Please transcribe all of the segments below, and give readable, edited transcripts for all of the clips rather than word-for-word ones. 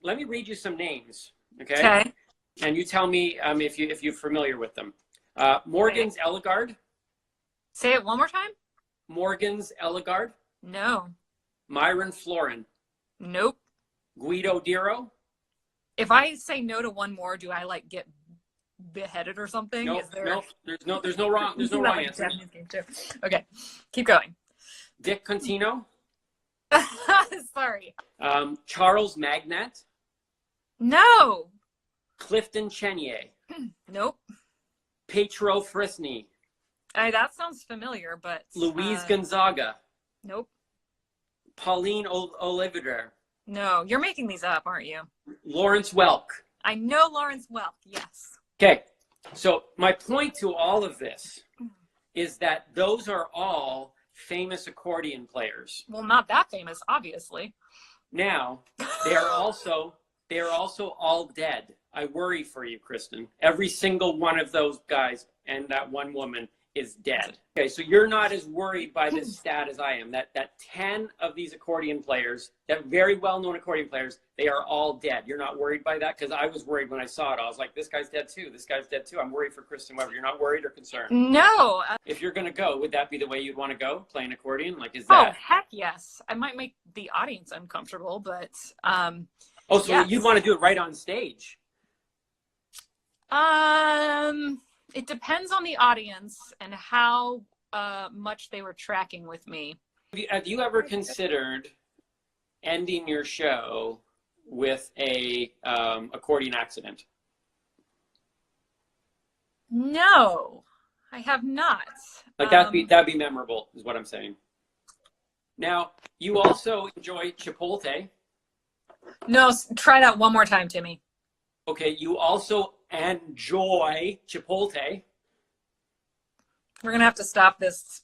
let me read you some names, okay? Okay. And you tell me if you're familiar with them. Morgan's Ellegard. Say it one more time. Morgan's Ellegard. No. Myron Florin. Nope. Guido Diro. If I say no to one more, do I like get beheaded or something? Nope. Is there... Nope. There's no wrong answer. Okay, keep going. Dick Contino. Sorry. Charles Magnat. No. Clifton Chenier. Nope. Petro Frisney. That sounds familiar, but... Luis Gonzaga. Nope. Pauline Olivier. No, you're making these up, aren't you? Lawrence Welk. I know Lawrence Welk, yes. Okay, so my point to all of this is that those are all famous accordion players. Well, not that famous, obviously. Now, they are also all dead. I worry for you, Kristin. Every single one of those guys and that one woman is dead. Okay, so you're not as worried by this stat as I am. That 10 of these accordion players, that very well-known accordion players, they are all dead. You're not worried by that? Because I was worried when I saw it. I was like, this guy's dead too. This guy's dead too. I'm worried for Kristin Witty. You're not worried or concerned? No. If you're going to go, would that be the way you'd want to go, play an accordion? Like, is that... Oh, heck yes. I might make the audience uncomfortable, but... Oh, so yes. You'd want to do it right on stage? It depends on the audience and how much they were tracking with me. Have you ever considered ending your show with a accordion accident? No, I have not. Like that'd be memorable, is what I'm saying. Now, you also enjoy Chipotle. No, try that one more time, Timmy. Okay, you also enjoy Chipotle. We're gonna have to stop this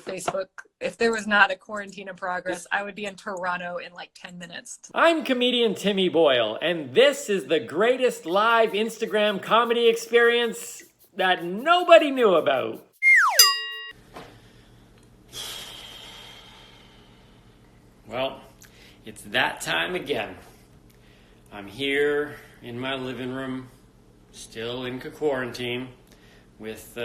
Facebook. If there was not a quarantine in progress, I would be in Toronto in like 10 minutes. I'm comedian Timmy Boyle, and this is the greatest live Instagram comedy experience that nobody knew about. Well, it's that time again. I'm here in my living room, still in Cquarantine, with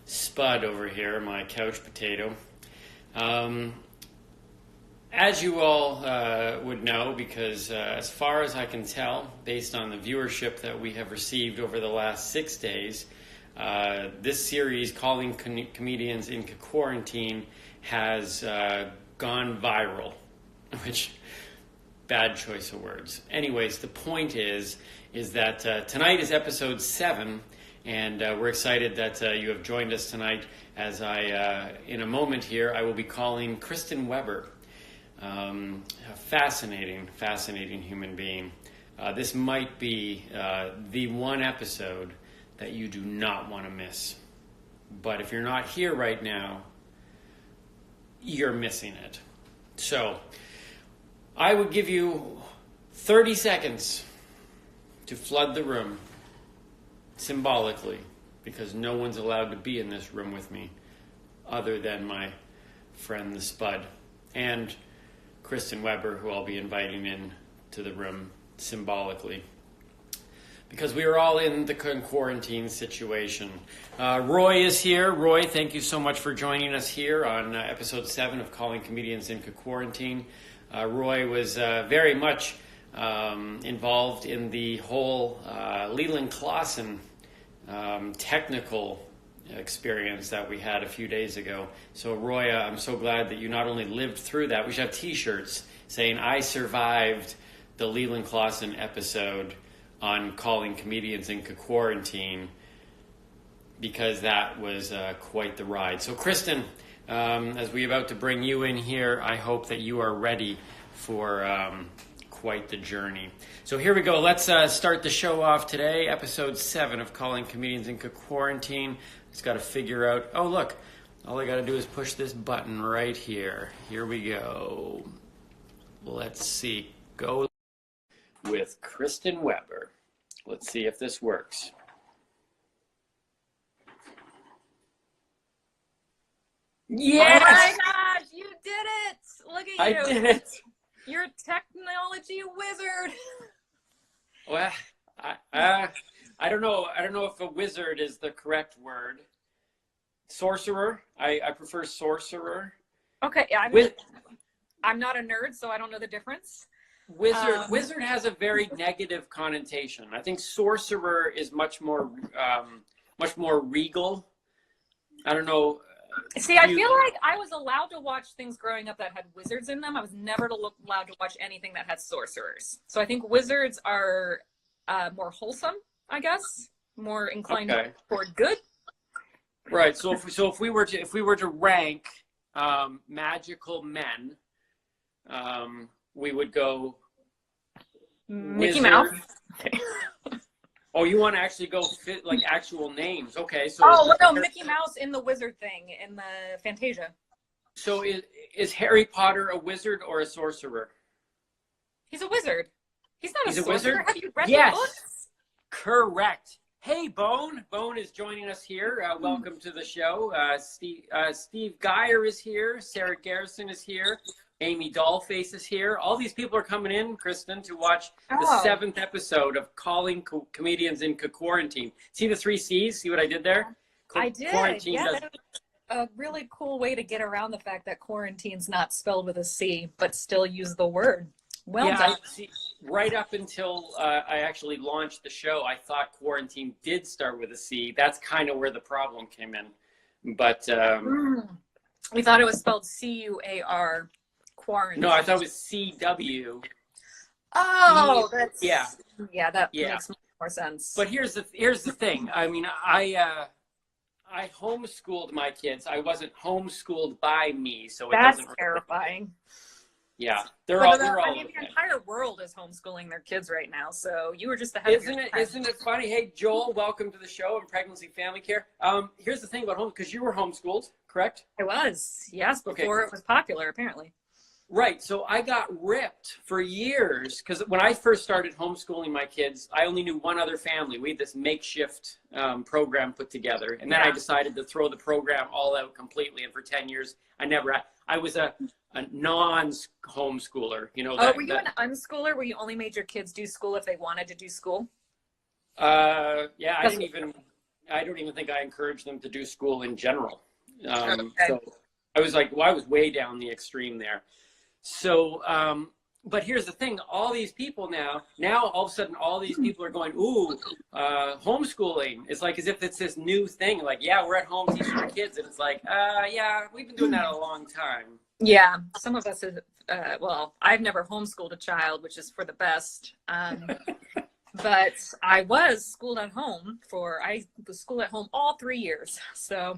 Spud over here, my couch potato. As you all would know, because as far as I can tell, based on the viewership that we have received over the last 6 days, this series, Calling Comedians in Cquarantine, has gone viral, which... bad choice of words. Anyways, the point is that tonight is episode 7, and we're excited that you have joined us tonight as in a moment here, I will be calling Kristin Witty, a fascinating human being. This might be the one episode that you do not want to miss. But if you're not here right now, you're missing it. So, I would give you 30 seconds to flood the room, symbolically, because no one's allowed to be in this room with me other than my friend the Spud and Kristin Witty, who I'll be inviting in to the room symbolically. Because we are all in the quarantine situation. Roy is here. Roy, thank you so much for joining us here on episode 7 of Calling Comedians in Cquarantine. Roy was very much involved in the whole Leland-Clausen technical experience that we had a few days ago. So Roy, I'm so glad that you not only lived through that, we should have t-shirts saying, I survived the Leland-Clausen episode on Calling Comedians in Cquarantine, because that was quite the ride. So Kristin, as we're about to bring you in here, I hope that you are ready for quite the journey. So here we go. Let's start the show off today. Episode 7 of Calling Comedians in Cquarantine. Just got to figure out, oh look, all I got to do is push this button right here. Here we go. Let's see. Go with Kristin Witty. Let's see if this works. Yes! Oh my gosh, you did it! Look at you. I did it. You're a technology wizard. Well, I don't know. I don't know if a wizard is the correct word. Sorcerer. I prefer sorcerer. Okay, yeah, Wiz- I'm not a nerd, so I don't know the difference. Wizard has a very negative connotation. I think sorcerer is much more regal. I don't know. See, I feel like I was allowed to watch things growing up that had wizards in them. I was never allowed to watch anything that had sorcerers. So I think wizards are more wholesome, I guess, more inclined toward good. Right. So if we were to rank magical men, we would go Mickey wizard. Mouse. Oh, you want to actually go fit like actual names? Okay. So no, Mickey Mouse in the wizard thing in the Fantasia. So is Harry Potter a wizard or a sorcerer? He's a wizard. He's not He's a a sorcerer. wizard? Have you read Yes. the books? Correct. Hey, Bone. Bone is joining us here. Welcome to the show. Steve Geyer is here. Sarah Garrison is here. Amy Dollface is here. All these people are coming in, Kristin, to watch the 7th episode of Calling Comedians in Cquarantine. See the 3 C's? See what I did there? I did. Quarantine Yeah, does- that was a really cool way to get around the fact that quarantine's not spelled with a C, but still use the word. Well done. Right up until I actually launched the show, I thought quarantine did start with a C. That's kind of where the problem came in. But we thought it was spelled C-U-A-R, quarantine. no, I thought it was C-W. Oh, that's that Yeah. makes more sense. But here's the thing. I mean, I homeschooled my kids. I wasn't homeschooled by me, so it that's doesn't. terrifying. Yeah, they're all. I mean, the entire world is homeschooling their kids right now, so you were just ahead of your time. Isn't it funny? Hey, Joel, welcome to the show and Pregnancy Family Care. Here's the thing about home, because you were homeschooled, correct? I was, yes, before it was popular, apparently. Right. So I got ripped for years because when I first started homeschooling my kids, I only knew one other family. We had this makeshift program put together. And then I decided to throw the program all out completely. And for 10 years, I was a non-homeschooler. You know, were you an unschooler where you only made your kids do school if they wanted to do school? Yeah, I don't even think I encouraged them to do school in general. So I was like, I was way down the extreme there. So, but here's the thing, all these people now all of a sudden, all these people are going, ooh, homeschooling. It's like as if it's this new thing. Like, yeah, we're at home teaching our kids. And it's like, yeah, we've been doing that a long time. Yeah, some of us have, I've never homeschooled a child, which is for the best. But I was schooled at home I was schooled at home all 3 years. So.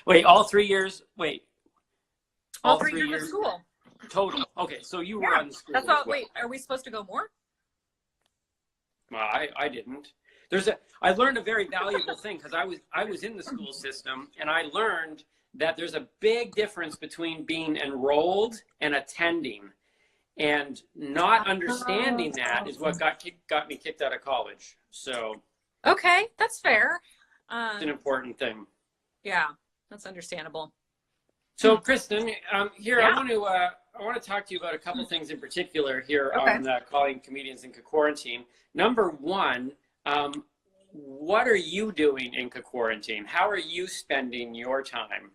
Wait, all 3 years? Wait. All 3 years of school. Total. Okay, so you were on the school. That's all. Wait, are we supposed to go more? Well, I didn't. I learned a very valuable thing because I was in the school system, and I learned that there's a big difference between being enrolled and attending, and not understanding that is what got me kicked out of college. So. Okay, that's fair. It's an important thing. Yeah, that's understandable. So, Kristin, here I want to talk to you about a couple things in particular here on Calling Comedians in Cquarantine. Number one, what are you doing in Cquarantine? How are you spending your time?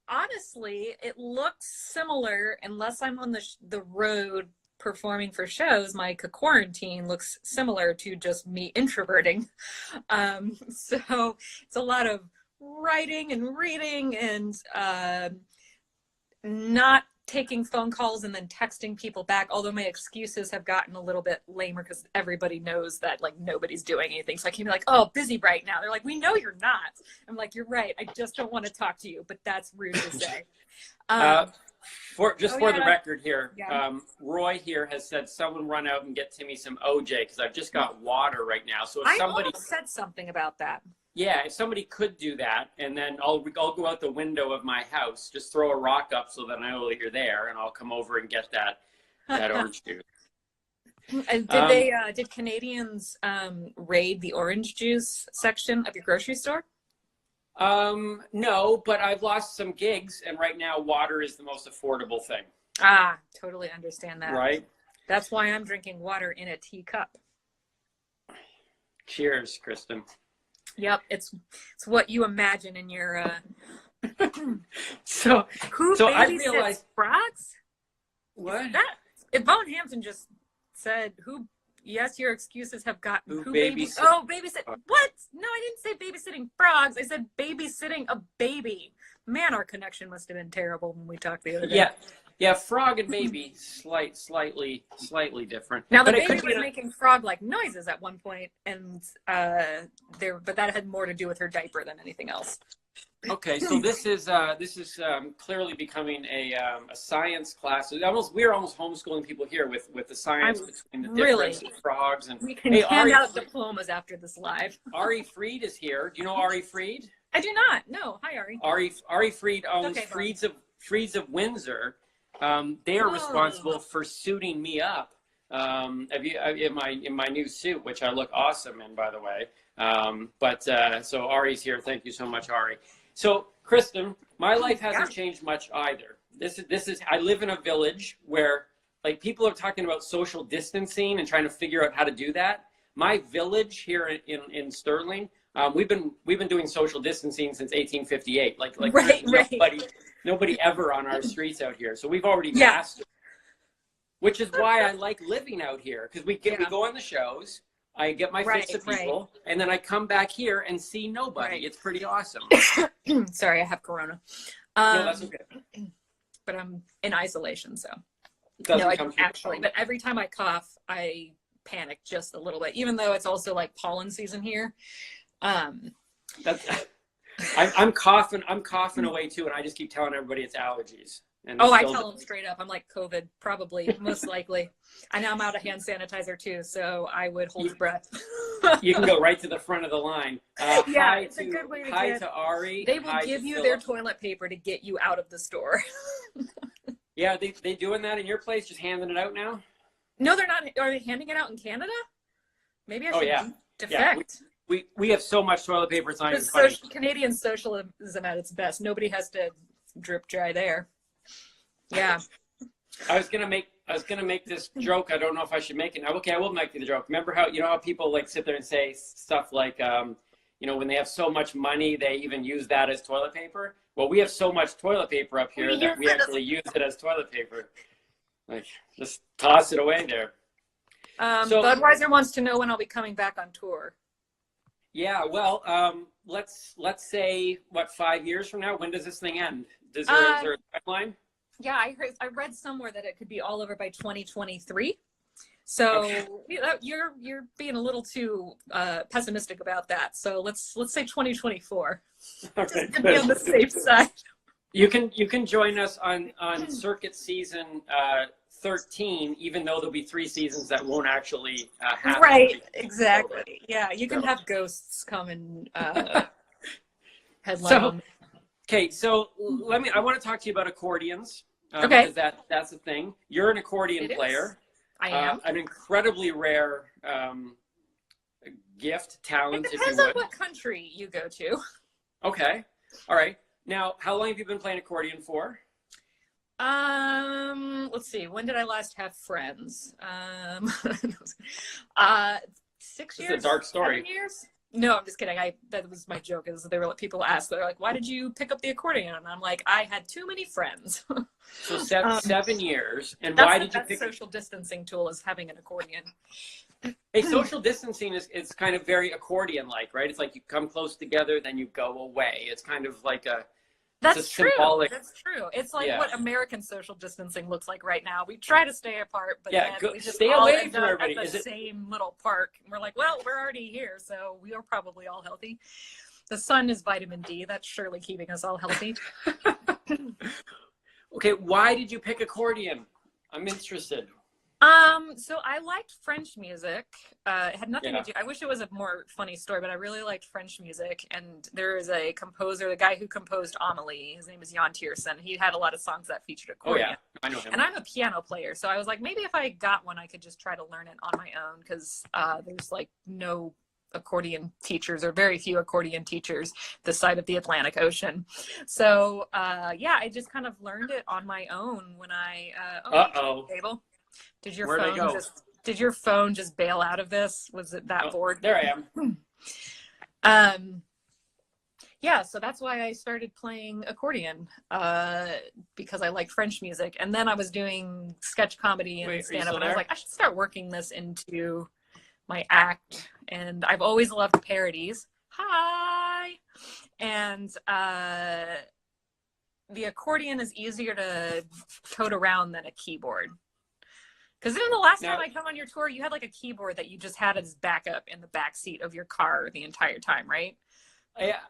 Honestly, it looks similar unless I'm on the road performing for shows. My Cquarantine looks similar to just me introverting. So it's a lot of writing and reading and not taking phone calls and then texting people back, although my excuses have gotten a little bit lamer because everybody knows that like nobody's doing anything. So I can be like, oh, busy right now. They're like, we know you're not. I'm like, you're right. I just don't want to talk to you, but that's rude to say. For the record here, Roy here has said someone run out and get Timmy some OJ because I've just got water right now. So if somebody said something about that. Yeah, if somebody could do that, and then I'll go out the window of my house, just throw a rock up so that I know you're there, and I'll come over and get that orange juice. And did Canadians raid the orange juice section of your grocery store? No, but I've lost some gigs, and right now water is the most affordable thing. Ah, totally understand that. Right? That's why I'm drinking water in a teacup. Cheers, Kristin. Yep, it's what you imagine in your So who I babysits realized frogs? what? That Yvonne Hampton just said who. Yes, your excuses have gotten Who babies. babysit- Oh, babysit. What? No, I didn't say babysitting frogs. I said babysitting a baby. Man, our connection must have been terrible when we talked the other day. Yeah, frog and baby, slightly different. Now the But it baby could was be making frog-like noises at one point, and but that had more to do with her diaper than anything else. Okay, so this is clearly becoming a science class. We're almost homeschooling people here with the science between the difference of frogs and. We can Hey, hand Ari, out diplomas after this live. Ari Fried is here. Do you know Ari Fried? I do not. No. Hi, Ari. Ari Fried owns Okay, Frieds of Windsor. They are responsible for suiting me up. In my new suit, which I look awesome in, by the way. So Ari's here. Thank you so much, Ari. So Kristin, my life hasn't changed much either. This is I live in a village where like people are talking about social distancing and trying to figure out how to do that. My village here in Sterling, we've been doing social distancing since 1858. Like nobody ever on our streets out here. So we've already mastered. Which is why I like living out here, because we go on the shows. I get my fix of people, and then I come back here and see nobody. It's pretty awesome. Sorry, I have corona. No, that's okay. But I'm in isolation, so. No, I don't actually. But every time I cough, I panic just a little bit, even though it's also like pollen season here. I'm coughing away too, and I just keep telling everybody it's allergies. And I tell them straight up. I'm like COVID, probably, most likely. And now I'm out of hand sanitizer too, so I would hold your breath. You can go right to the front of the line. It's a good way to Hi to Ari. They will give you their toilet paper to get you out of the store. Yeah, they doing that in your place, just handing it out now? No, they're not. Are they handing it out in Canada? Maybe I should defect. Yeah, we have so much toilet paper, it's not even funny. Canadian socialism at its best. Nobody has to drip dry there. Yeah. I was gonna make this joke. I don't know if I should make it. Okay, I will make the joke. Remember how people like sit there and say stuff like, when they have so much money, they even use that as toilet paper. Well, we have so much toilet paper up here that we actually use it as toilet paper. Like, just toss it away there. Budweiser wants to know when I'll be coming back on tour. Yeah, well, let's say 5 years from now. When does this thing end? Is there a timeline? Yeah, I read somewhere that it could be all over by 2023. So you're being a little too pessimistic about that. So let's say 2024. Just to be on the safe side. You can join us on circuit season 13, even though there'll be 3 seasons that won't actually happen. Right, exactly. Yeah, you can have ghosts come and headline. So I want to talk to you about accordions. Okay. Because that's the thing. You're an accordion player. I am. An incredibly rare gift, talent, if you would. It depends on what country you go to. Okay. All right. Now, how long have you been playing accordion for? Let's see. When did I last have friends? 6 years. It's a dark story. 7 years? No, I'm just kidding. That was my joke. Is people ask, they're like, "Why did you pick up the accordion?" And I'm like, "I had too many friends." So 7 years. And why did you pick? Social distancing tool is having an accordion. Hey, social distancing is kind of very accordion-like, right? It's like you come close together, then you go away. It's kind of like That's true. symbolic. That's true. It's like what American social distancing looks like right now. We try to stay apart, but we just stay all away end from up everybody. at the same little park. And we're like, well, we're already here, so we are probably all healthy. The sun is vitamin D. That's surely keeping us all healthy. Okay, why did you pick accordion? I'm interested. So I liked French music. It had nothing to do. I wish it was a more funny story, but I really liked French music. And there is a composer, the guy who composed Amelie. His name is Jan Tiersen. He had a lot of songs that featured accordion. Oh yeah, I know him. And I'm a piano player, so I was like, maybe if I got one, I could just try to learn it on my own because there's like no accordion teachers, or very few accordion teachers this side of the Atlantic Ocean. So yeah, I just kind of learned it on my own when I Abel, did your Where'd I phone go? did your phone just bail out of this? Was it that bored? There I am. Yeah, so that's why I started playing accordion, because I like French music. And then I was doing sketch comedy and stand-up, and I was like, I should start working this into my act. And I've always loved parodies. Hi! And the accordion is easier to tote around than a keyboard. Because then the last time I come on your tour, you had like a keyboard that you just had as backup in the back seat of your car the entire time, right?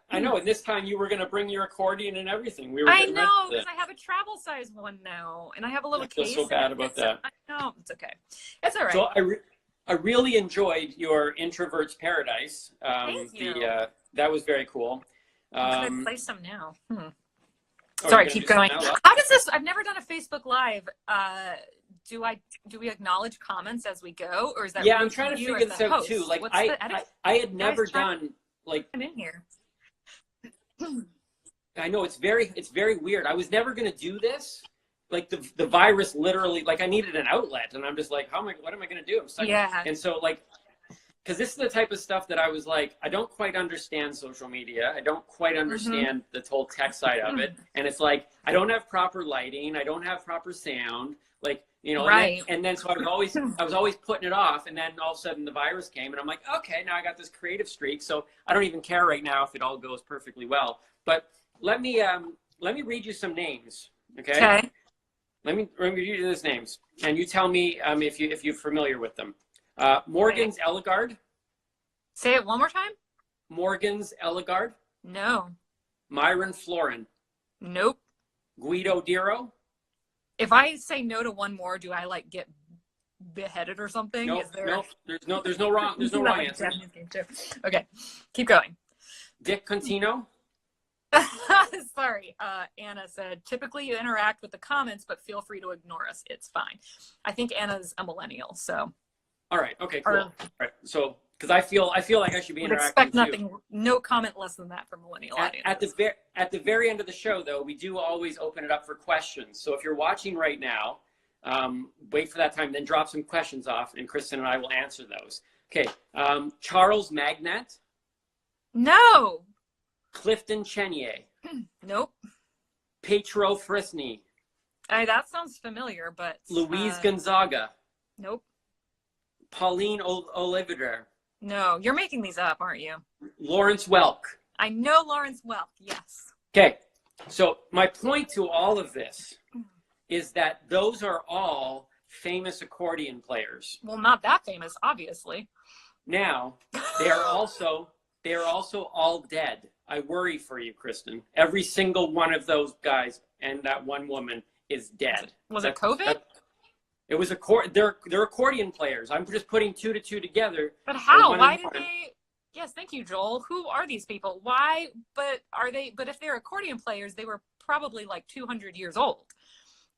I know, and this time you were going to bring your accordion and everything. I know, because I have a travel size one now, and I have a little case. I feel so bad about that. I know, it's okay. It's all right. So I really enjoyed your Introvert's Paradise. Thank you. That was very cool. I'm going to play some now. Oh, sorry, keep going. How does this, I've never done a Facebook Live. Do we acknowledge comments as we go, or is that? Yeah, I'm trying to figure this out too. Like I had never done like. I'm in here. I know it's very weird. I was never going to do this. Like the virus literally, like I needed an outlet, and I'm just like, what am I going to do? I'm stuck. Yeah. And so like, because this is the type of stuff that I was like, I don't quite understand social media. I don't quite understand the whole tech side of it. And it's like, I don't have proper lighting. I don't have proper sound. Like, you know, right. And then so I was always putting it off. And then all of a sudden the virus came, and I'm like, okay, now I got this creative streak. So I don't even care right now if it all goes perfectly well. But let me read you some names. Okay. Let me read you those names, and you tell me if you're familiar with them. Morgan's Ellegard. Say it one more time. Morgan's Ellegard. No. Myron Florin. Nope. Guido Diro. If I say no to one more, do I like get beheaded or something? Nope. Is there... Nope. There's no wrong answer. Okay. Keep going. Dick Contino. Sorry, Anna said, typically you interact with the comments, but feel free to ignore us. It's fine. I think Anna's a millennial, so. All right. Okay. Cool. All right. So, because I feel like I should be interacting. Expect nothing. No comment less than that from millennial audience. At the very end of the show, though, we do always open it up for questions. So if you're watching right now, wait for that time, then drop some questions off, and Kristin and I will answer those. Okay. Charles Magnat. No. Clifton Chenier. Nope. Petro Frisney. That sounds familiar, but... Luis Gonzaga. Nope. Pauline Olivier. No, you're making these up, aren't you? Lawrence Welk. I know Lawrence Welk, yes. Okay, so my point to all of this is that those are all famous accordion players. Well, not that famous, obviously. Now, they are also all dead. I worry for you, Kristin. Every single one of those guys and that one woman is dead. Was it COVID? It was they're accordion players. I'm just putting two to two together. But how? Why did they? Yes, thank you, Joel. Who are these people? Why? But are they? But if they're accordion players, they were probably like 200 years old,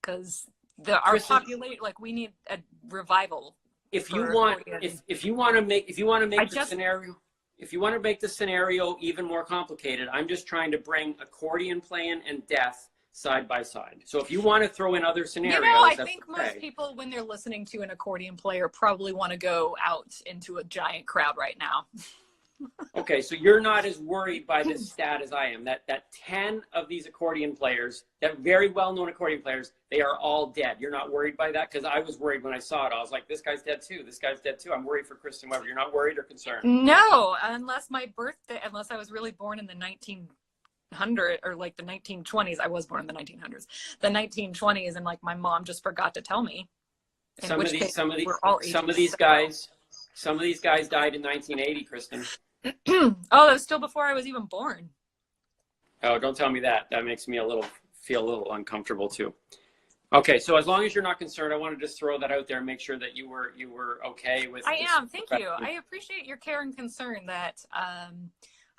because our population, like, we need a revival. If you want to make the scenario even more complicated, I'm just trying to bring accordion playing and death side by side. So if you want to throw in other scenarios, I think most people, when they're listening to an accordion player, probably want to go out into a giant crowd right now. Okay, so you're not as worried by this stat as I am. That 10 of these accordion players, that very well-known accordion players, they are all dead. You're not worried by that? Because I was worried when I saw it. I was like, this guy's dead too. This guy's dead too. I'm worried for Kristin Webber. You're not worried or concerned? No, unless I was really born in the 1900 or like the 1920s. I was born in the 1900s. The 1920s, and like my mom just forgot to tell me. Some of these guys died in 1980, Kristin. Oh, that was still before I was even born. Oh, don't tell me that. That makes me feel a little uncomfortable too. Okay, so as long as you're not concerned, I want to just throw that out there and make sure that you were okay with. I am. Thank you. I appreciate your care and concern that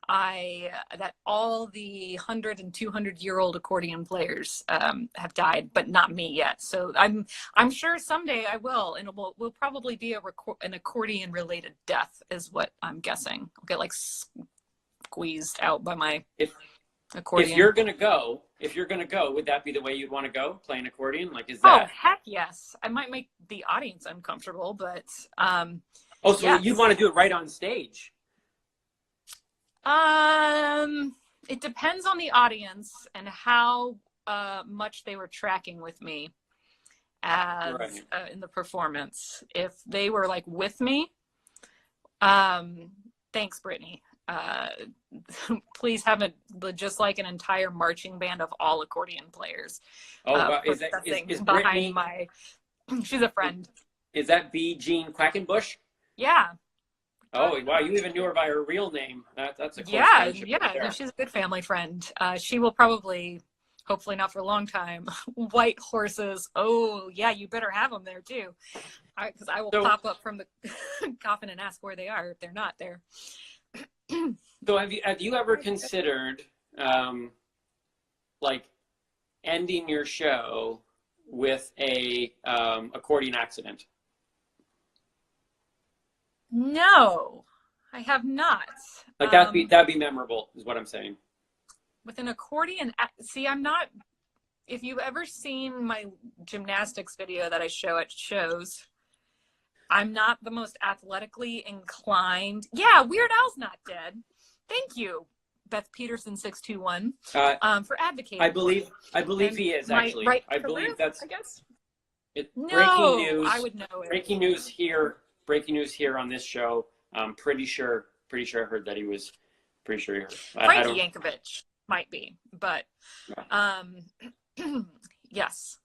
that all the 100 and 200-year-old accordion players have died, but not me yet. So I'm sure someday I will, and it will probably be an accordion related death, is what I'm guessing. I'll get like squeezed out by my accordion. If you're gonna go, would that be the way you'd want to go? Play an accordion? Like, is Oh that? heck yes! I might make the audience uncomfortable, but Oh, so yes. you'd want to do it right on stage? It depends on the audience and how much they were tracking with me as in the performance. If they were like with me, thanks, Brittany. Please have just like an entire marching band of all accordion players. Oh, is behind Brittany, my? She's a friend. Is that B. Jean Quackenbush? Yeah. Oh wow, you even knew her by her real name. That's a close Yeah, friendship yeah. right there. She's a good family friend. She will probably, hopefully not for a long time, white horses. Oh yeah, you better have them there too, because I will pop up from the coffin and ask where they are if they're not there. So have you ever considered like ending your show with a accordion accident? No, I have not. Like that'd be memorable, is what I'm saying. With an accordion, see, I'm not. If you've ever seen my gymnastics video that I show at shows, I'm not the most athletically inclined. Yeah, Weird Al's not dead. Thank you, Beth Peterson 621, for advocating. I believe he is actually. I believe that's. I guess. Breaking news. I would know it. Breaking news here. Breaking news here on this show. I'm pretty sure I heard that he was. Pretty sure he heard. Frankie Yankovic might be, but yes.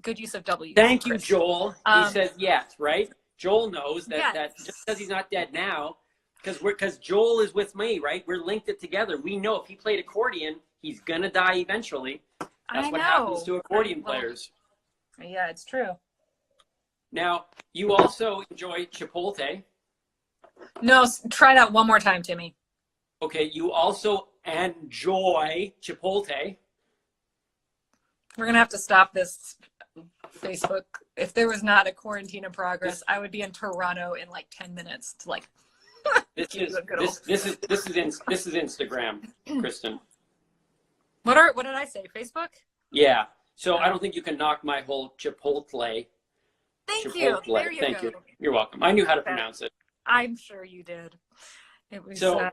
Good use of W. Thank you, Joel. He says yes, right? Joel knows that yes. that just because he's not dead now, because Joel is with me, right? We're linked it together. We know if he played accordion, he's gonna die eventually. That's what happens to accordion players. Yeah, it's true. Now, you also enjoy Chipotle. No, try that one more time, Timmy. Okay, you also enjoy Chipotle. We're going to have to stop this Facebook. If there was not a quarantine in progress, I would be in Toronto in like 10 minutes to like. This is Instagram, Kristin. What did I say? Facebook? Yeah. So I don't think you can knock my whole Chipotle. Thank you. There you Thank go. you. You're welcome. I knew how to pronounce it. I'm sure you did. It was so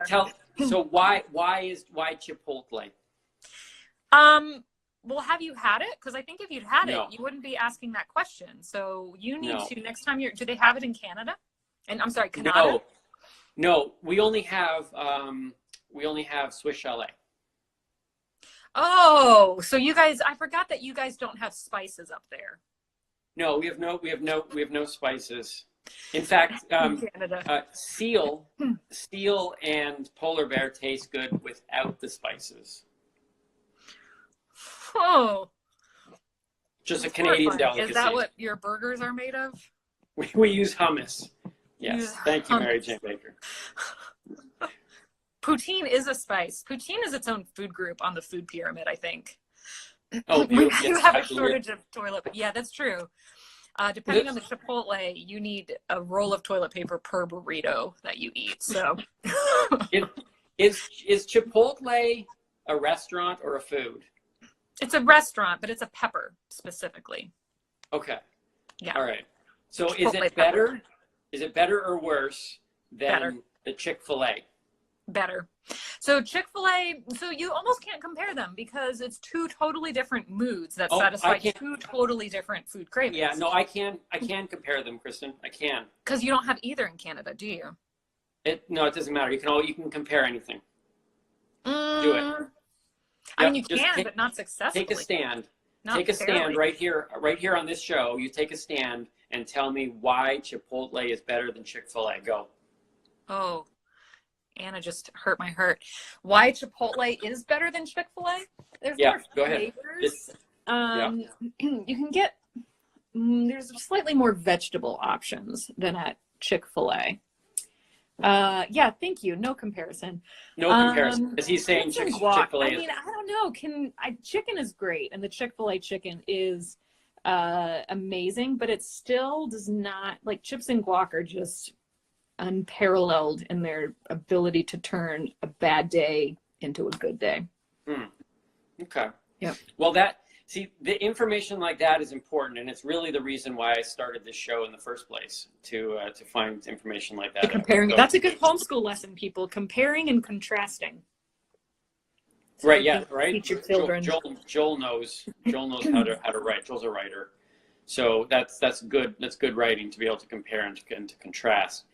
why Chipotle? Well, have you had it? Because I think if you'd had No. it, you wouldn't be asking that question. So you need to next time do they have it in Canada? And I'm sorry, Canada? No. We only have Swiss Chalet. Oh, so you guys, I forgot that you guys don't have spices up there. No, we have no spices. In fact, seal and polar bear taste good without the spices. Oh, just a Canadian delicacy. Is that what your burgers are made of? We use hummus. Yes, thank you, Marijane Baker. Poutine is a spice. Poutine is its own food group on the food pyramid, I think. Oh, you have a shortage of toilet paper. Yeah, that's true. Depending on the Chipotle, you need a roll of toilet paper per burrito that you eat. So, is Chipotle a restaurant or a food? It's a restaurant, but it's a pepper specifically. Okay. Yeah. All right. So Chipotle is it better? Pepper. Is it better or worse than the Chick-fil-A? Better. So Chick-fil-A, so you almost can't compare them because it's two totally different moods that satisfy two totally different food cravings. Yeah, no, I can compare them, Kristin. I can. Because you don't have either in Canada, do you? No, it doesn't matter. You can compare anything. Do it. I mean, you can, but not successfully. Take a stand. Take a stand right here on this show. You take a stand and tell me why Chipotle is better than Chick-fil-A. Go. Oh, Anna just hurt my heart. Why Chipotle is better than Chick-fil-A? There's more flavors. You can get there's slightly more vegetable options than at Chick-fil-A. Yeah, thank you. No comparison. No comparison. As he's saying, Chips and guac. Chick-fil-A I is. mean, I don't know. Chicken is great, and the Chick-fil-A chicken is amazing, but it still does not, like, chips and guac are just unparalleled in their ability to turn a bad day into a good day. Okay. Yep. Well, the information like that is important, and it's really the reason why I started this show in the first place, to find information like that. Comparing. That's a good homeschool lesson, people. Comparing and contrasting. So right. Yeah. Right. Teach your children. Joel knows how to write. Joel's a writer, so that's good. That's good writing, to be able to compare and to contrast.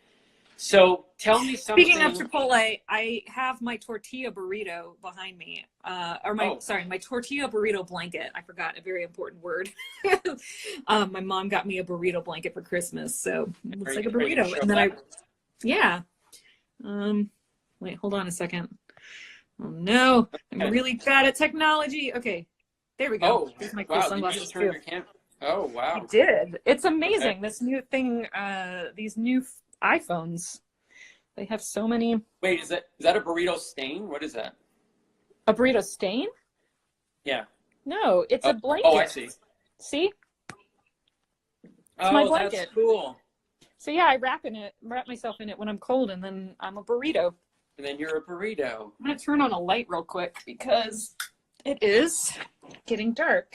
So tell me something. Speaking of Chipotle, I have my tortilla burrito behind me. My tortilla burrito blanket. I forgot a very important word. My mom got me a burrito blanket for Christmas, so it looks like a burrito. And then wait, hold on a second. Oh no, I'm really bad at technology. Okay, there we go. Here's my cool sunglasses too. Oh wow! I did. It's amazing. Okay. This new thing, these new iPhones, they have so many. Wait, is that a burrito stain? What is that? A burrito stain? Yeah. No, it's a blanket. Oh, I see. See? It's my blanket. That's cool. So yeah, I wrap myself in it when I'm cold, and then I'm a burrito. And then you're a burrito. I'm gonna turn on a light real quick because it is getting dark.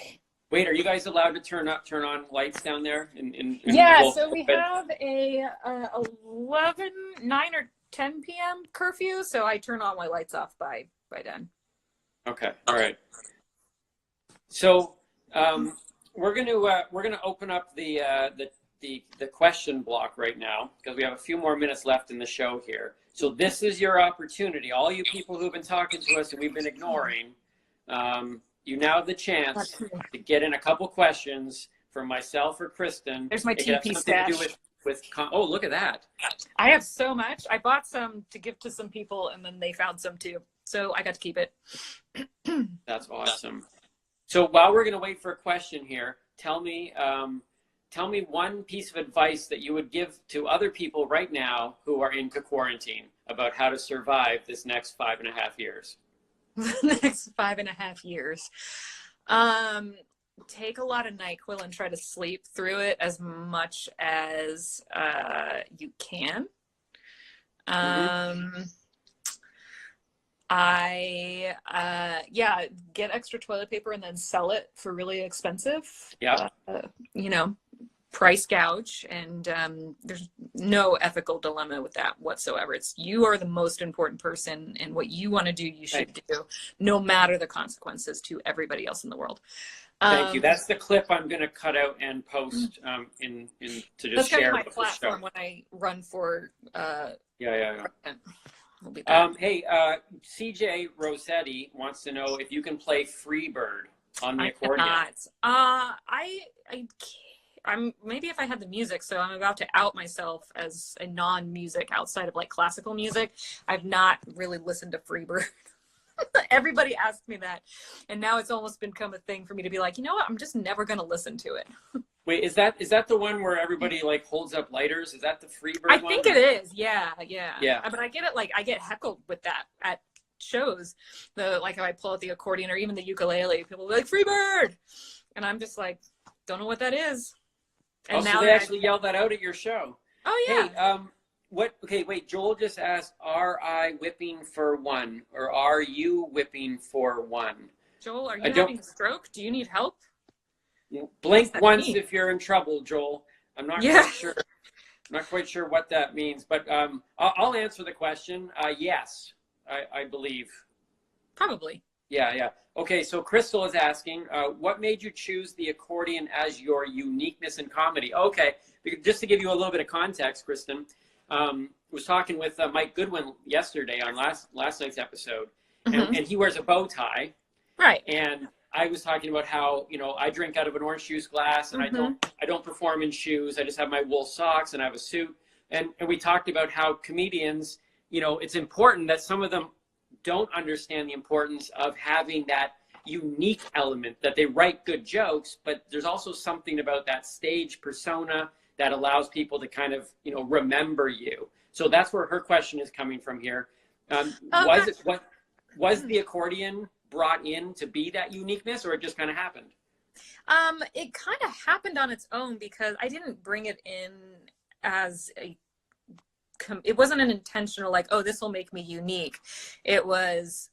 Wait, are you guys allowed to turn on lights down there? So we have a 9 or 10 p.m. curfew, so I turn all my lights off by then. Okay, all right. So we're gonna open up the question block right now, because we have a few more minutes left in the show here. So this is your opportunity, all you people who've been talking to us and we've been ignoring. You now have the chance to get in a couple questions from myself or Kristin. There's my TP stash. Oh, look at that. I have so much. I bought some to give to some people, and then they found some too. So I got to keep it. That's awesome. So while we're going to wait for a question here, tell me one piece of advice that you would give to other people right now who are in quarantine about how to survive this next 5.5 years. The next 5.5 years. Take a lot of NyQuil and try to sleep through it as much as you can. Get extra toilet paper and then sell it for really expensive. Yeah. Price gouge, and there's no ethical dilemma with that whatsoever. It's you are the most important person, and what you want to do, you should do, no matter the consequences to everybody else in the world. Thank you. That's the clip I'm going to cut out and post to just that's share my platform when I run for. Yeah. We'll be hey, CJ Rossetti wants to know if you can play Freebird on the accordion. I'm maybe if I had the music, so I'm about to out myself as a non-music outside of like classical music. I've not really listened to Freebird. Everybody asked me that, and now it's almost become a thing for me to be like, you know what? I'm just never going to listen to it. Wait, is that the one where everybody like holds up lighters? Is that the Freebird one? I think it is. Yeah. But I get it. Like I get heckled with that at shows. Like if I pull out the accordion or even the ukulele, people will be like Freebird, and I'm just like, don't know what that is. And now so they actually yelled that out at your show. Oh yeah. Hey, okay, wait. Joel just asked, "Are I whipping for one, or are you whipping for one?" Joel, are you having a stroke? Do you need help? Blink once if you're in trouble, Joel. I'm not quite sure. I'm not quite sure what that means, but I'll answer the question. Yes, I believe. Probably. Yeah. Okay, so Crystal is asking, what made you choose the accordion as your uniqueness in comedy? Okay, just to give you a little bit of context, Kristin, was talking with Mike Goodwin yesterday on last night's episode, and he wears a bow tie. Right. And I was talking about how, I drink out of an orange juice glass, and I don't perform in shoes. I just have my wool socks and I have a suit. And we talked about how comedians, it's important that some of them don't understand the importance of having that unique element, that they write good jokes, but there's also something about that stage persona that allows people to kind of, remember you. So that's where her question is coming from here. Was the accordion brought in to be that uniqueness, or it just kind of happened? It kind of happened on its own because I didn't bring it in as it wasn't an intentional, like, oh, this will make me unique. It was,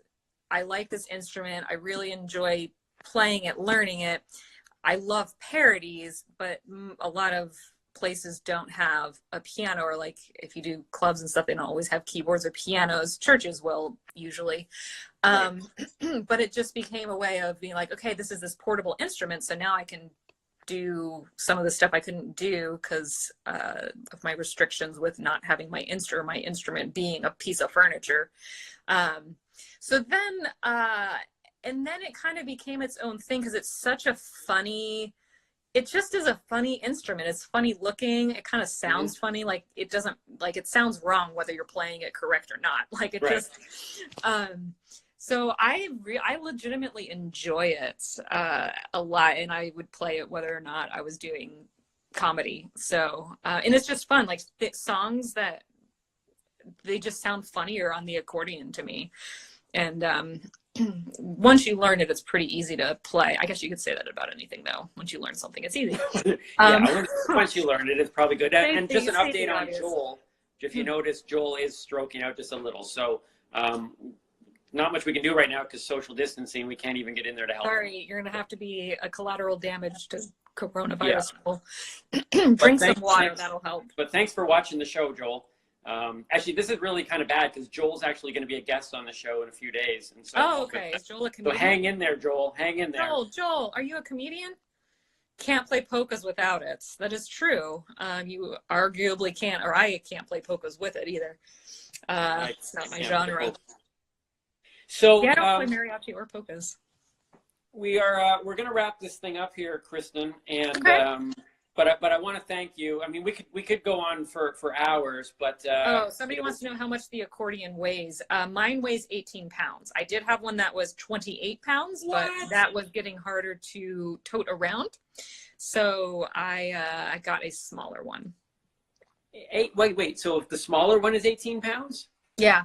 I like this instrument. I really enjoy playing it, learning it. I love parodies, but a lot of places don't have a piano, or like if you do clubs and stuff, they don't always have keyboards or pianos. Churches will usually. Right. But it just became a way of being like, okay, this is this portable instrument. So now I can do some of the stuff I couldn't do because of my restrictions with not having my instrument being a piece of furniture. So then, and then it kind of became its own thing because it's such a funny, it just is a funny instrument. It's funny looking. It kind of sounds funny. Like it doesn't, like it sounds wrong whether you're playing it correct or not. Like it just, so I legitimately enjoy it a lot, and I would play it whether or not I was doing comedy. So, and it's just fun. Like songs that they just sound funnier on the accordion to me. And once you learn it, it's pretty easy to play. I guess you could say that about anything, though. Once you learn something, it's easy. Once you learn it, it's probably good. And just an update on Joel. If you notice, Joel is stroking out just a little. So not much we can do right now because social distancing. We can't even get in there to help. Sorry, you're going to have to be a collateral damage to coronavirus. Yeah. Drink some water. That'll help. But thanks for watching the show, Joel. Actually, this is really kind of bad because Joel's actually going to be a guest on the show in a few days. And so, okay. Is Joel a comedian? So hang in there, Joel. Hang in there. Joel, are you a comedian? Can't play polkas without it. That is true. You arguably can't, or I can't play polkas with it either. It's not my genre. So yeah, I don't play mariachi or polkas. We're going to wrap this thing up here, Kristin, and okay. But I want to thank you. I mean, we could go on for hours, but somebody wants to know how much the accordion weighs. Mine weighs 18 pounds. I did have one that was 28 pounds, but that was getting harder to tote around. So I got a smaller one. Wait. So if the smaller one is 18 pounds? Yeah.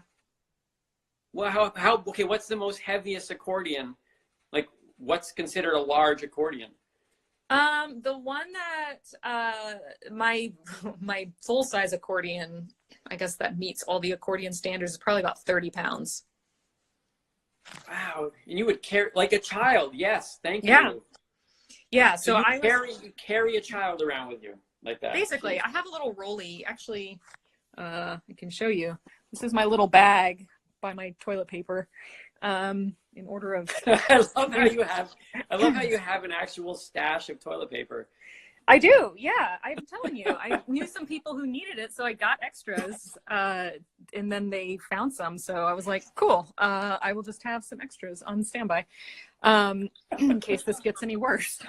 Well, okay, what's the most heaviest accordion? Like, what's considered a large accordion? The one that my full-size accordion, I guess that meets all the accordion standards, is probably about 30 pounds. Wow. And you would carry like a child. Yes. Thank you. Yeah. So you carry a child around with you like that. Basically, I have a little rolly. Actually, I can show you. This is my little bag by my toilet paper. In order of I love how you have an actual stash of toilet paper. I do, yeah. I'm telling you, I knew some people who needed it, so I got extras, and then they found some, so I was like, cool, I will just have some extras on standby, in case this gets any worse,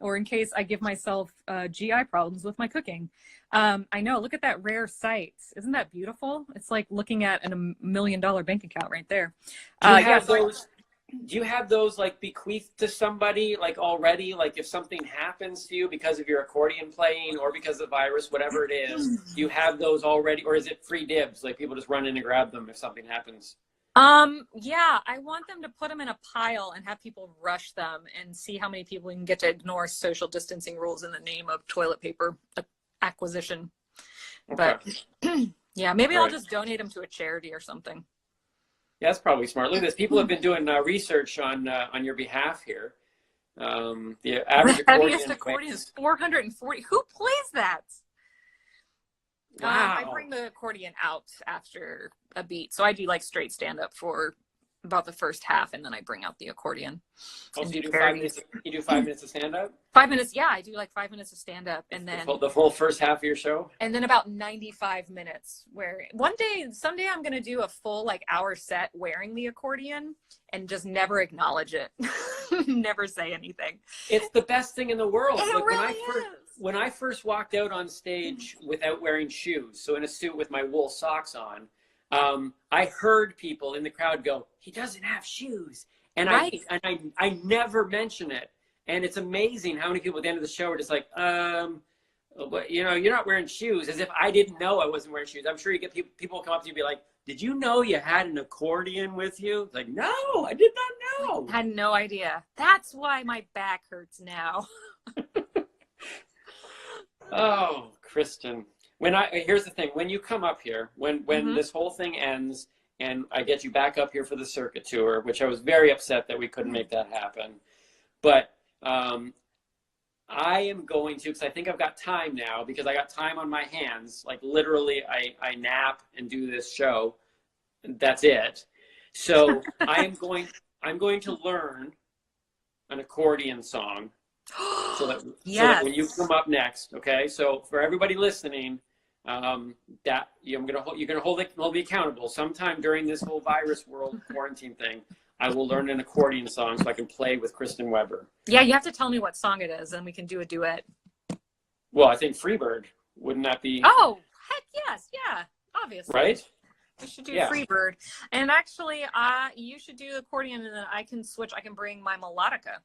or in case I give myself GI problems with my cooking. I know, look at that rare sight. Isn't that beautiful? It's like looking at $1 million bank account right there. Do you have those like bequeathed to somebody like already? Like if something happens to you because of your accordion playing or because of the virus, whatever it is, do you have those already, or is it free dibs? Like people just run in and grab them if something happens? Yeah, I want them to put them in a pile and have people rush them and see how many people can get to ignore social distancing rules in the name of toilet paper acquisition. Okay. But yeah, maybe I'll just donate them to a charity or something. Yeah, that's probably smart. Look at this. People have been doing research on your behalf here. The average accordion is 440. Who plays that? Wow. I bring the accordion out after a beat. So I do like straight stand up for about the first half, and then I bring out the accordion. Oh, so you do 5 minutes? You do 5 minutes of stand up? 5 minutes, yeah. I do like 5 minutes of stand up, and then the full first half of your show, and then about 95 minutes. Where someday I'm gonna do a full like hour set wearing the accordion and just never acknowledge it, never say anything. It's the best thing in the world. It really is. When I first walked out on stage without wearing shoes, so in a suit with my wool socks on. I heard people in the crowd go, "He doesn't have shoes," and I never mention it. And it's amazing how many people at the end of the show are just like, But you know, you're not wearing shoes, as if I didn't know I wasn't wearing shoes. I'm sure you get people come up to you and be like, did you know you had an accordion with you? It's like, no, I did not know. I had no idea. That's why my back hurts now. Oh, Kristin. Here's the thing, when you come up here, when this whole thing ends and I get you back up here for the circuit tour, which I was very upset that we couldn't make that happen. But I am going to, because I think I've got time now, because I got time on my hands. Like literally, I nap and do this show. That's it. So I'm going to learn an accordion song, so that when you come up next, okay. So for everybody listening, you're gonna hold me accountable. Sometime during this whole virus world quarantine thing, I will learn an accordion song so I can play with Kristin Weber. Yeah, you have to tell me what song it is, and we can do a duet. Well, I think Freebird. Wouldn't that be? Oh, heck yes. Yeah, obviously. Right? We should do Freebird. And actually, you should do accordion, and then I can switch. I can bring my melodica.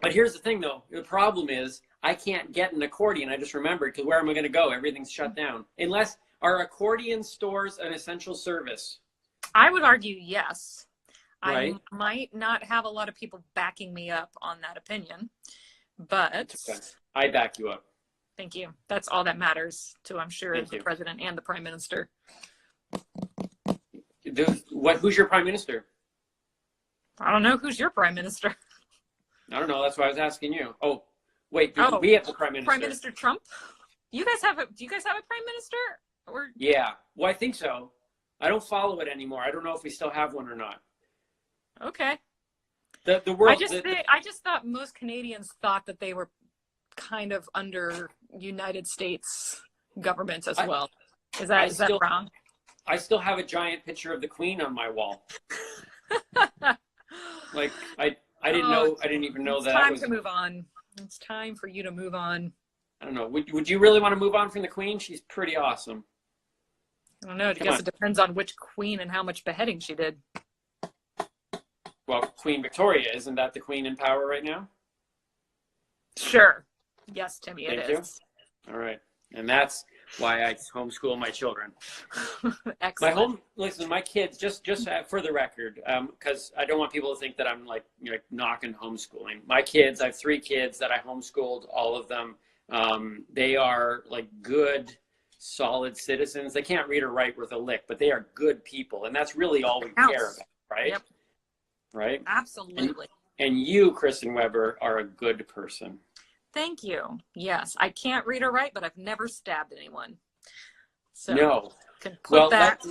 But here's the thing, though. The problem is I can't get an accordion. I just remembered, because where am I going to go? Everything's shut down. Unless, are accordion stores an essential service? I would argue yes. Right. I might not have a lot of people backing me up on that opinion, but okay. I back you up. Thank you. That's all that matters to, I'm sure, Thank the you. president and the prime minister. Who's your prime minister? I don't know. Who's your prime minister? I don't know. That's why I was asking you. Oh, wait. We have the prime minister. Prime Minister Trump? Do you guys have a prime minister? Or yeah. Well, I think so. I don't follow it anymore. I don't know if we still have one or not. Okay. The world. I just thought most Canadians thought that they were kind of under United States government as well. Is that wrong? I still have a giant picture of the Queen on my wall. Like I didn't know. I didn't even know that. It's time to move on. It's time for you to move on. I don't know. Would you really want to move on from the Queen? She's pretty awesome. I don't know. I guess it depends on which queen and how much beheading she did. Well, Queen Victoria, isn't that the queen in power right now? Sure. Yes, Timmy, Thank it is. You. All right. And that's why I homeschool my children. Excellent. My kids, just for the record, because I don't want people to think that I'm like knocking homeschooling. My kids, I have 3 kids that I homeschooled, all of them. They are like good, solid citizens. They can't read or write worth a lick, but they are good people. And that's really all we care about, right? Yep. Right? Absolutely. And you, Kristin Weber, are a good person. Thank you. Yes, I can't read or write, but I've never stabbed anyone. So no. Can clip that.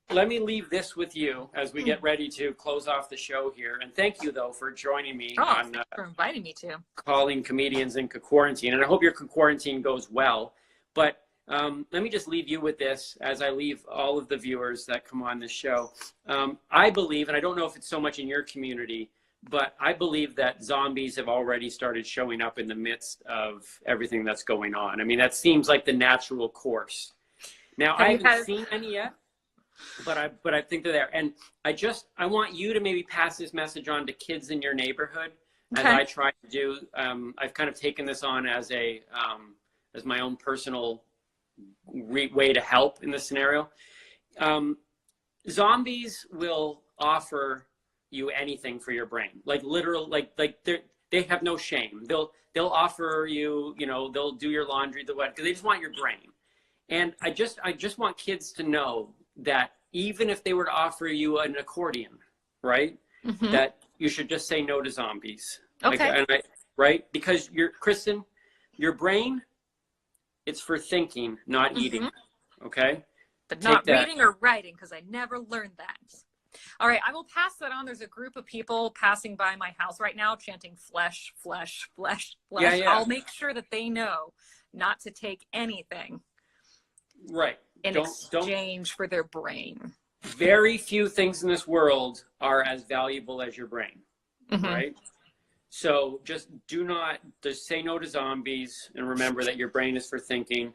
Let me leave this with you as we get ready to close off the show here. And thank you, though, for joining me on for inviting me to Calling Comedians in Cquarantine. And I hope your Cquarantine goes well. But let me just leave you with this as I leave all of the viewers that come on this show. I believe, and I don't know if it's so much in your community, but I believe that zombies have already started showing up in the midst of everything that's going on. I mean, that seems like the natural course. Now, I haven't seen any yet, but I think they're there. And I want you to maybe pass this message on to kids in your neighborhood, as I try to do. I've kind of taken this on as my own personal way to help in this scenario. Zombies will offer you anything for your brain, like literal, like they have no shame. They'll offer you, they'll do your laundry, because they just want your brain. And I just want kids to know that even if they were to offer you an accordion, right, that you should just say no to zombies. Okay. Right? Because Kristin, your brain, it's for thinking, not eating. Okay? But not reading or writing, because I never learned that. All right, I will pass that on. There's a group of people passing by my house right now chanting flesh, flesh, flesh, flesh. Yeah. I'll make sure that they know not to take anything in exchange for their brain. Very few things in this world are as valuable as your brain, right? So just say no to zombies, and remember that your brain is for thinking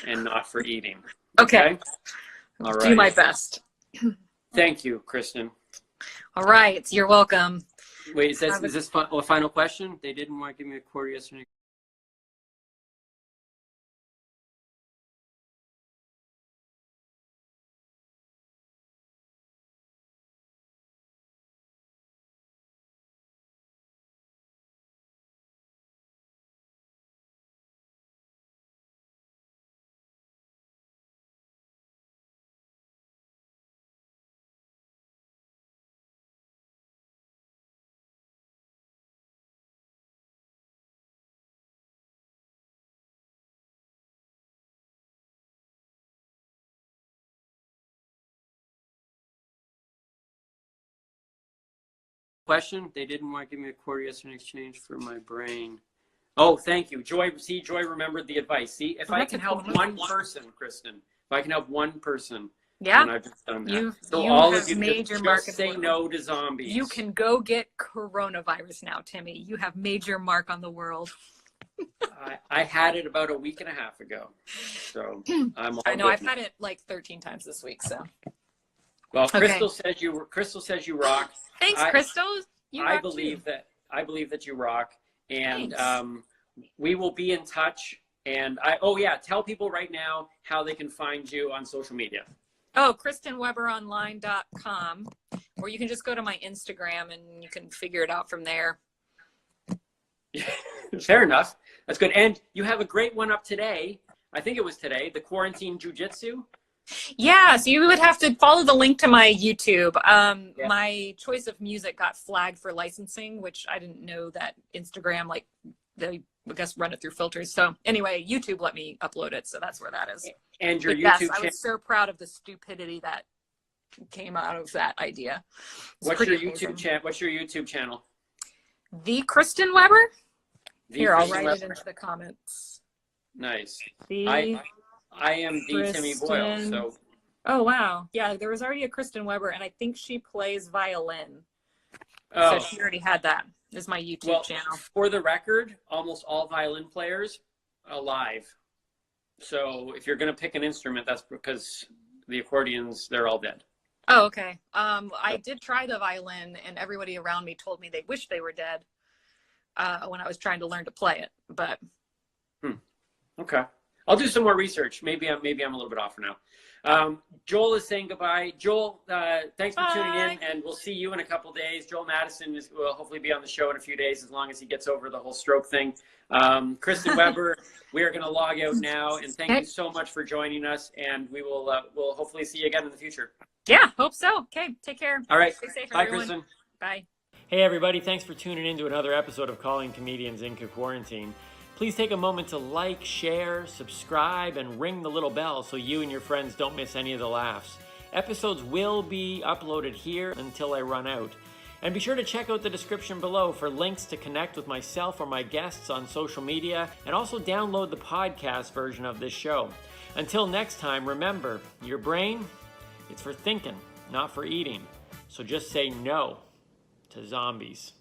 and not for eating. Okay. All right. Do my best. Thank you, Kristin. All right. You're welcome. Wait, is this a final question? They didn't want to give me a quarter yesterday. Question? They didn't want to give me a quarter yesterday in exchange for my brain. Oh, thank you. Joy remembered the advice. See, if I can help one person, Kristin, if I can help one person, Yeah. then I've just done that. You all have of you made your just mark. say no to zombies. You can go get coronavirus now, Timmy. You have made your mark on the world. I had it about a week and a half ago, so I'm all I know. good I've now. had it like 13 times this week. So. Well, Okay. Crystal says you rock. Thanks, Crystal. You I rock believe too. that you rock, and Thanks. we will be in touch. And tell people right now how they can find you on social media. Oh, KristinWeberOnline.com, or you can just go to my Instagram and you can figure it out from there. Fair enough. That's good. And you have a great one up today. I think it was today, the Cquarantine Jiu-Jitsu. Yeah, so you would have to follow the link to my YouTube. My choice of music got flagged for licensing, which I didn't know that Instagram, like, they, I guess, run it through filters. So anyway, YouTube let me upload it, so that's where that is. And your but YouTube yes, I channel. was so proud of the stupidity that came out of that idea. What's your YouTube channel? The Kristin Weber? Here, I'll Kristin write Weber. it into the comments. Nice. The I am the Timmy Boyle. So. Oh wow, yeah. There was already a Kristin Weber, and I think she plays violin. Oh. So she already had that. This is my YouTube channel. For the record, almost all violin players alive. So if you're going to pick an instrument, that's because the accordions, they're all dead. Oh, okay. I did try the violin, and everybody around me told me they wished they were dead when I was trying to learn to play it. But okay, I'll do some more research. Maybe I'm a little bit off for now. Joel is saying goodbye. Joel, thanks for tuning in, and we'll see you in a couple days. Joel Madison will hopefully be on the show in a few days, as long as he gets over the whole stroke thing. Kristin Weber, we are going to log out now, and thank you so much for joining us, and we will we'll hopefully see you again in the future. Yeah, hope so. Okay, take care. All right. Stay safe, Bye, everyone. Kristin. Bye. Hey everybody, thanks for tuning in to another episode of Calling Comedians in Cquarantine. Please take a moment to like, share, subscribe, and ring the little bell so you and your friends don't miss any of the laughs. Episodes will be uploaded here until I run out. And be sure to check out the description below for links to connect with myself or my guests on social media, and also download the podcast version of this show. Until next time, remember, your brain, it's for thinking, not for eating. So just say no to zombies.